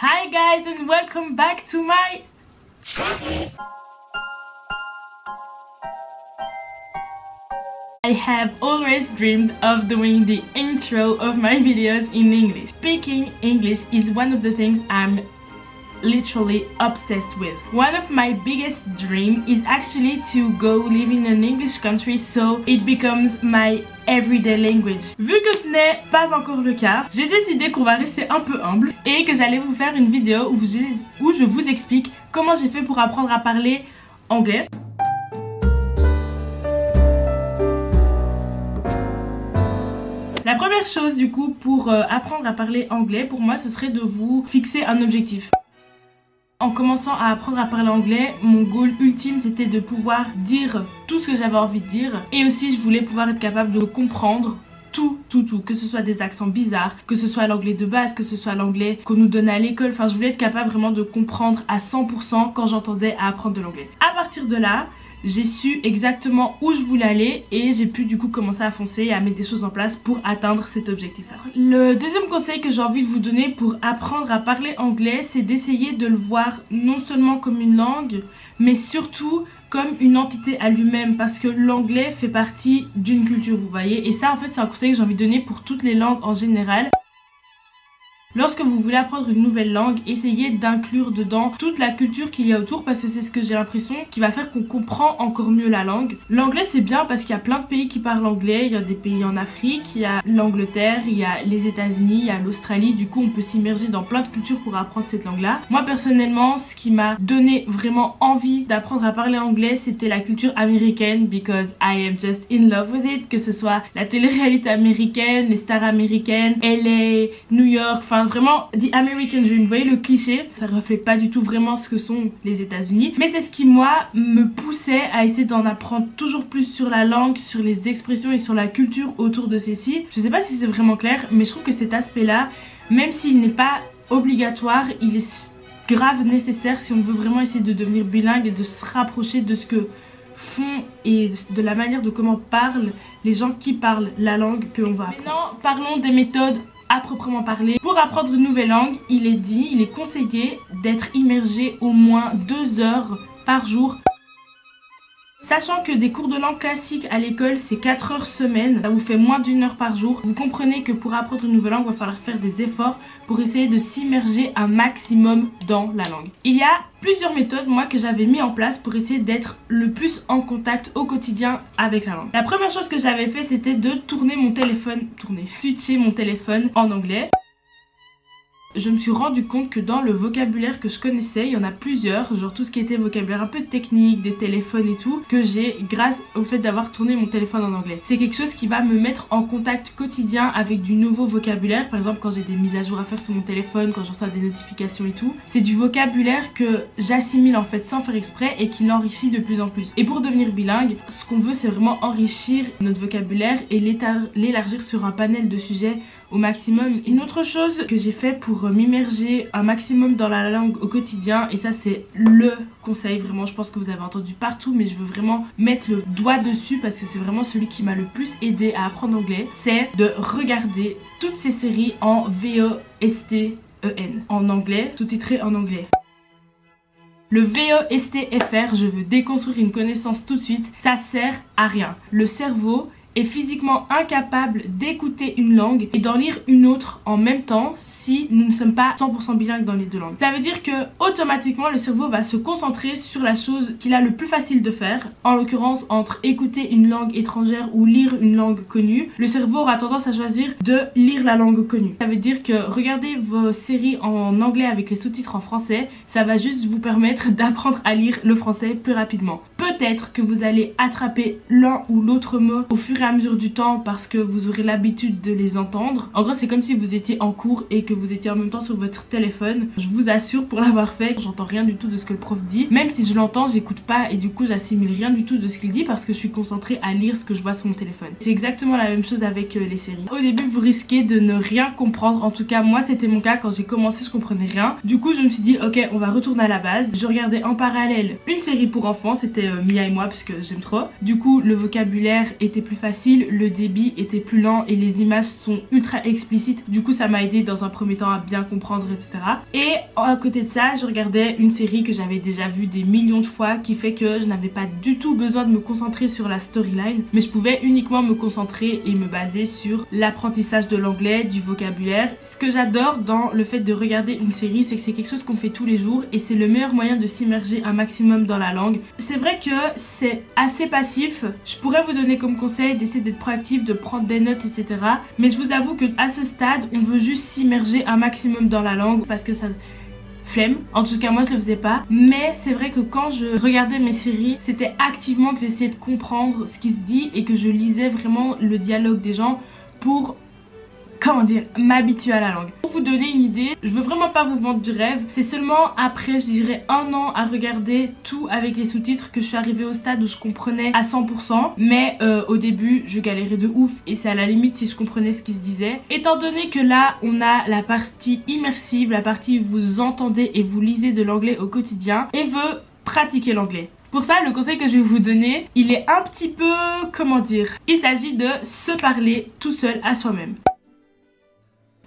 Hi guys and welcome back to my channel. I have always dreamed of doing the intro of my videos in English. Speaking English is one of the things I'm literally obsessed with. One of my biggest dreams is actually to go live in an English country so it becomes my everyday language. Vu que ce n'est pas encore le cas, j'ai décidé qu'on va rester un peu humble et que j'allais vous faire une vidéo où je vous explique comment j'ai fait pour apprendre à parler anglais. La première chose du coup pour apprendre à parler anglais, pour moi ce serait de vous fixer un objectif. En commençant à apprendre à parler anglais, mon goal ultime c'était de pouvoir dire tout ce que j'avais envie de dire. Et aussi je voulais pouvoir être capable de comprendre tout, que ce soit des accents bizarres, que ce soit l'anglais de base, que ce soit l'anglais qu'on nous donnait à l'école. Enfin je voulais être capable vraiment de comprendre à 100% quand j'entendais à apprendre de l'anglais. À partir de là, j'ai su exactement où je voulais aller et j'ai pu du coup commencer à foncer et à mettre des choses en place pour atteindre cet objectif. Le deuxième conseil que j'ai envie de vous donner pour apprendre à parler anglais, c'est d'essayer de le voir non seulement comme une langue, mais surtout comme une entité à lui-même, parce que l'anglais fait partie d'une culture, vous voyez. Et ça en fait c'est un conseil que j'ai envie de donner pour toutes les langues en général. Lorsque vous voulez apprendre une nouvelle langue, essayez d'inclure dedans toute la culture qu'il y a autour, parce que c'est ce que j'ai l'impression qui va faire qu'on comprend encore mieux la langue. L'anglais c'est bien parce qu'il y a plein de pays qui parlent anglais, il y a des pays en Afrique, il y a l'Angleterre, il y a les États-Unis, il y a l'Australie, du coup on peut s'immerger dans plein de cultures pour apprendre cette langue-là. Moi personnellement, ce qui m'a donné vraiment envie d'apprendre à parler anglais, c'était la culture américaine, because I am just in love with it, que ce soit la télé-réalité américaine, les stars américaines, LA, New York, enfin vraiment the American Dream. Vous voyez le cliché, ça reflète pas du tout vraiment ce que sont les États-Unis, mais c'est ce qui moi me poussait à essayer d'en apprendre toujours plus sur la langue, sur les expressions et sur la culture autour de ceci. Je sais pas si c'est vraiment clair, mais je trouve que cet aspect là, même s'il n'est pas obligatoire, il est grave nécessaire si on veut vraiment essayer de devenir bilingue et de se rapprocher de ce que font et de la manière de comment parlent les gens qui parlent la langue que l'on va apprendre. Maintenant parlons des méthodes à proprement parler. Pour apprendre une nouvelle langue, il est conseillé d'être immergé au moins 2 heures par jour. Sachant que des cours de langue classique à l'école c'est 4 heures semaine, ça vous fait moins d'1 heure par jour. Vous comprenez que pour apprendre une nouvelle langue, il va falloir faire des efforts pour essayer de s'immerger un maximum dans la langue. Il y a plusieurs méthodes moi que j'avais mis en place pour essayer d'être le plus en contact au quotidien avec la langue. La première chose que j'avais fait c'était de switcher mon téléphone en anglais. Je me suis rendu compte que dans le vocabulaire que je connaissais, il y en a plusieurs, genre tout ce qui était vocabulaire un peu technique, des téléphones et tout, que j'ai grâce au fait d'avoir tourné mon téléphone en anglais. C'est quelque chose qui va me mettre en contact quotidien avec du nouveau vocabulaire. Par exemple quand j'ai des mises à jour à faire sur mon téléphone, quand je reçois des notifications et tout, c'est du vocabulaire que j'assimile en fait sans faire exprès et qui l'enrichit de plus en plus. Et pour devenir bilingue, ce qu'on veut c'est vraiment enrichir notre vocabulaire et l'élargir sur un panel de sujets au maximum. Une autre chose que j'ai fait pour m'immerger un maximum dans la langue au quotidien, et ça c'est le conseil vraiment, je pense que vous avez entendu partout, mais je veux vraiment mettre le doigt dessus parce que c'est vraiment celui qui m'a le plus aidé à apprendre l'anglais, c'est de regarder toutes ces séries en VOSTEN, en anglais, sous-titré en anglais. Le VOSTFR, je veux déconstruire une connaissance tout de suite, ça sert à rien. Le cerveau est physiquement incapable d'écouter une langue et d'en lire une autre en même temps si nous ne sommes pas 100% bilingues dans les deux langues. Ça veut dire que automatiquement le cerveau va se concentrer sur la chose qu'il a le plus facile de faire. En l'occurrence entre écouter une langue étrangère ou lire une langue connue, le cerveau aura tendance à choisir de lire la langue connue. Ça veut dire que regarder vos séries en anglais avec les sous-titres en français, ça va juste vous permettre d'apprendre à lire le français plus rapidement. Peut-être que vous allez attraper l'un ou l'autre mot au fur et à mesure du temps parce que vous aurez l'habitude de les entendre. En gros c'est comme si vous étiez en cours et que vous étiez en même temps sur votre téléphone. Je vous assure, pour l'avoir fait, j'entends rien du tout de ce que le prof dit. Même si je l'entends, j'écoute pas et du coup j'assimile rien du tout de ce qu'il dit parce que je suis concentrée à lire ce que je vois sur mon téléphone. C'est exactement la même chose avec les séries. Au début vous risquez de ne rien comprendre, en tout cas moi c'était mon cas. Quand j'ai commencé je comprenais rien. Du coup je me suis dit ok, on va retourner à la base. Je regardais en parallèle une série pour enfants, c'était Mia et moi parce que j'aime trop. Du coup le vocabulaire était plus facile facile, le débit était plus lent et les images sont ultra explicites. Du coup ça m'a aidé dans un premier temps à bien comprendre, etc. Et à côté de ça, je regardais une série que j'avais déjà vue des millions de fois, qui fait que je n'avais pas du tout besoin de me concentrer sur la storyline, mais je pouvais uniquement me concentrer et me baser sur l'apprentissage de l'anglais, du vocabulaire. Ce que j'adore dans le fait de regarder une série, c'est que c'est quelque chose qu'on fait tous les jours et c'est le meilleur moyen de s'immerger un maximum dans la langue. C'est vrai que c'est assez passif. Je pourrais vous donner comme conseil d'essayer d'être proactif, de prendre des notes, etc. Mais je vous avoue que à ce stade, on veut juste s'immerger un maximum dans la langue parce que ça... flemme. En tout cas moi je le faisais pas, mais c'est vrai que quand je regardais mes séries, c'était activement que j'essayais de comprendre ce qui se dit et que je lisais vraiment le dialogue des gens pour, comment dire, m'habituer à la langue. Pour vous donner une idée, je veux vraiment pas vous vendre du rêve, c'est seulement après je dirais 1 an à regarder tout avec les sous-titres que je suis arrivée au stade où je comprenais à 100%, mais au début je galérais de ouf et c'est à la limite si je comprenais ce qui se disait. Étant donné que là on a la partie immersive, la partie où vous entendez et vous lisez de l'anglais au quotidien, on veut pratiquer l'anglais. Pour ça, le conseil que je vais vous donner, il est un petit peu, comment dire, il s'agit de se parler tout seul à soi-même.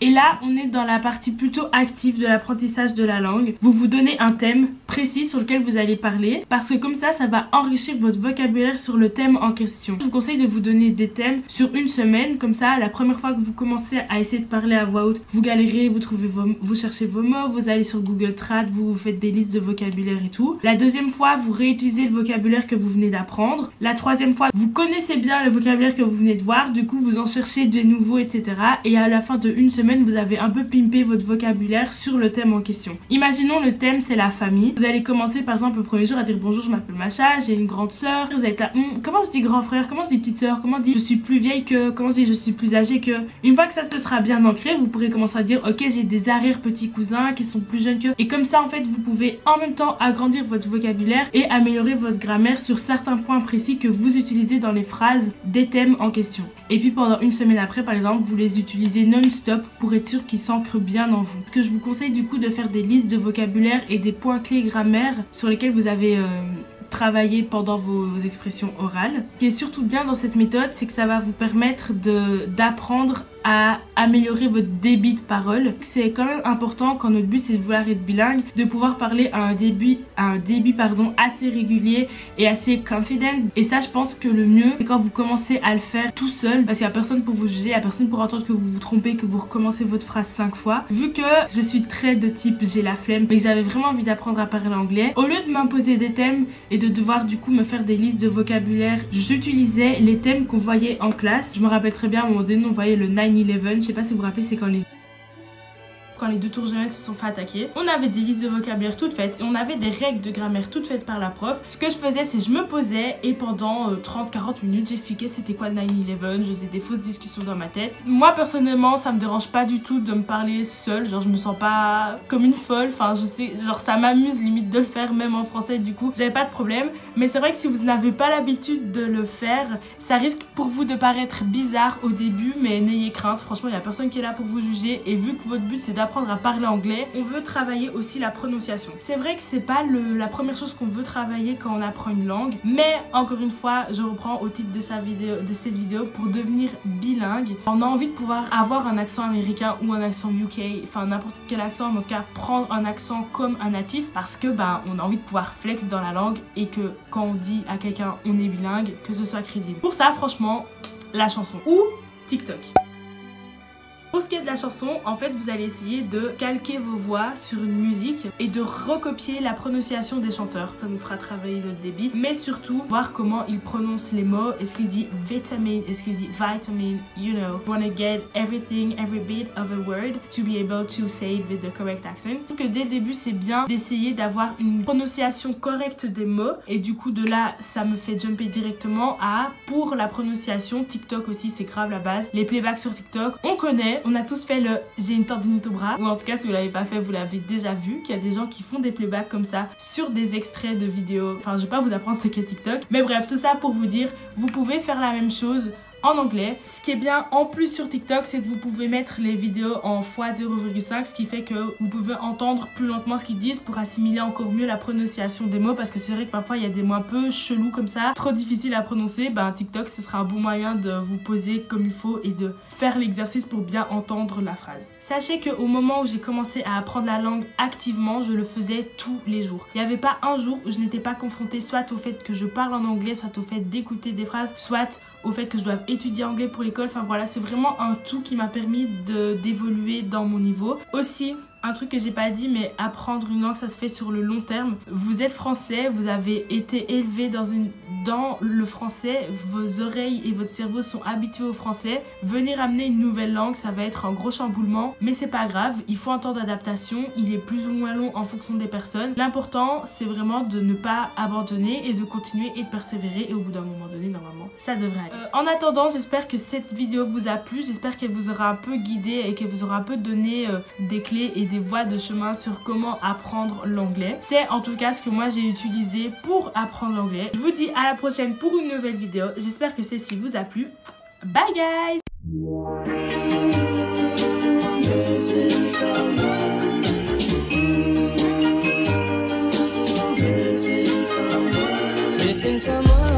Et là, on est dans la partie plutôt active de l'apprentissage de la langue. Vous vous donnez un thème précis sur lequel vous allez parler, parce que comme ça va enrichir votre vocabulaire sur le thème en question. Je vous conseille de vous donner des thèmes sur une semaine, comme ça, la première fois que vous commencez à essayer de parler à voix haute, vous galérez, vous cherchez vos mots, vous allez sur Google Trad, vous faites des listes de vocabulaire et tout. La deuxième fois, vous réutilisez le vocabulaire que vous venez d'apprendre. La troisième fois, vous connaissez bien le vocabulaire que vous venez de voir, du coup, vous en cherchez des nouveaux, etc. Et à la fin de une semaine, vous avez un peu pimpé votre vocabulaire sur le thème en question. Imaginons le thème c'est la famille. Vous allez commencer par exemple le premier jour à dire bonjour, je m'appelle Macha, j'ai une grande soeur. Vous allez être là, comment je dis grand frère, comment je dis petite soeur, comment je dis je suis plus vieille que, comment je dis je suis plus âgée que. Une fois que ça se sera bien ancré, vous pourrez commencer à dire ok j'ai des arrière petits cousins qui sont plus jeunes que. Et comme ça en fait vous pouvez en même temps agrandir votre vocabulaire et améliorer votre grammaire sur certains points précis que vous utilisez dans les phrases des thèmes en question. Et puis pendant une semaine après par exemple vous les utilisez non-stop pour être sûr qui s'ancre bien en vous. Ce que je vous conseille du coup de faire des listes de vocabulaire et des points clés grammaire sur lesquels vous avez travaillé pendant vos expressions orales. Ce qui est surtout bien dans cette méthode, c'est que ça va vous permettre d'apprendre à améliorer votre débit de parole. C'est quand même important quand notre but c'est de vouloir être bilingue, de pouvoir parler à un débit assez régulier et assez confident. Et ça je pense que le mieux c'est quand vous commencez à le faire tout seul, parce qu'il n'y a personne pour vous juger, il n'y a personne pour entendre que vous vous trompez, que vous recommencez votre phrase 5 fois. Vu que je suis très de type j'ai la flemme et que j'avais vraiment envie d'apprendre à parler anglais, au lieu de m'imposer des thèmes et de devoir du coup me faire des listes de vocabulaire, j'utilisais les thèmes qu'on voyait en classe. Je me rappelle très bien à un moment donné on voyait le 9/11, je sais pas si vous vous rappelez, c'est quand les deux tours jumelles se sont fait attaquer. On avait des listes de vocabulaire toutes faites et on avait des règles de grammaire toutes faites par la prof. Ce que je faisais c'est je me posais et pendant 30-40 minutes j'expliquais c'était quoi le 9/11, je faisais des fausses discussions dans ma tête. Moi personnellement ça me dérange pas du tout de me parler seule, genre je me sens pas comme une folle, enfin je sais, genre ça m'amuse limite de le faire même en français, du coup j'avais pas de problème. Mais c'est vrai que si vous n'avez pas l'habitude de le faire, ça risque pour vous de paraître bizarre au début, mais n'ayez crainte, franchement il y a personne qui est là pour vous juger et vu que votre but c'est d'apprendre à parler anglais, on veut travailler aussi la prononciation. C'est vrai que c'est pas la première chose qu'on veut travailler quand on apprend une langue, mais encore une fois, je reprends au titre de cette vidéo, pour devenir bilingue, on a envie de pouvoir avoir un accent américain ou un accent UK, enfin n'importe quel accent, en tout cas prendre un accent comme un natif, parce que on a envie de pouvoir flex dans la langue et que quand on dit à quelqu'un on est bilingue, que ce soit crédible. Pour ça, franchement, la chanson ou TikTok. Pour ce qui est de la chanson, en fait vous allez essayer de calquer vos voix sur une musique et de recopier la prononciation des chanteurs. Ça nous fera travailler notre débit, mais surtout voir comment ils prononcent les mots. Est-ce qu'il dit vitamine, est-ce qu'il dit vitamin, you know. Wanna get everything, every bit of a word to be able to say it with the correct accent. Je trouve que dès le début c'est bien d'essayer d'avoir une prononciation correcte des mots et du coup de là ça me fait jumper directement à, pour la prononciation, TikTok aussi c'est grave la base. Les playbacks sur TikTok, on connaît. On a tous fait le j'ai une tendinite au bras, ou en tout cas si vous l'avez pas fait vous l'avez déjà vu, qu'il y a des gens qui font des playbacks comme ça sur des extraits de vidéos. Enfin je vais pas vous apprendre ce qu'est TikTok, mais bref tout ça pour vous dire vous pouvez faire la même chose en anglais. Ce qui est bien en plus sur TikTok, c'est que vous pouvez mettre les vidéos en x0,5, ce qui fait que vous pouvez entendre plus lentement ce qu'ils disent pour assimiler encore mieux la prononciation des mots, parce que c'est vrai que parfois il y a des mots un peu chelous comme ça, trop difficiles à prononcer. Ben TikTok, ce sera un bon moyen de vous poser comme il faut et de faire l'exercice pour bien entendre la phrase. Sachez qu'au moment où j'ai commencé à apprendre la langue activement, je le faisais tous les jours. Il n'y avait pas un jour où je n'étais pas confrontée soit au fait que je parle en anglais, soit au fait d'écouter des phrases, soit au fait que je dois étudier anglais pour l'école. Enfin voilà, c'est vraiment un tout qui m'a permis d'évoluer dans mon niveau. Aussi, un truc que j'ai pas dit, mais apprendre une langue, ça se fait sur le long terme. Vous êtes français, vous avez été élevé dans le français, vos oreilles et votre cerveau sont habitués au français. Venir amener une nouvelle langue, ça va être un gros chamboulement, mais c'est pas grave, il faut un temps d'adaptation, il est plus ou moins long en fonction des personnes. L'important, c'est vraiment de ne pas abandonner et de continuer et de persévérer, et au bout d'un moment donné, normalement, ça devrait aller. En attendant, j'espère que cette vidéo vous a plu, j'espère qu'elle vous aura un peu guidé et qu'elle vous aura un peu donné des clés et des voies de chemin sur comment apprendre l'anglais. C'est en tout cas ce que moi j'ai utilisé pour apprendre l'anglais. Je vous dis à la prochaine pour une nouvelle vidéo. J'espère que celle-ci vous a plu. Bye guys! Missing someone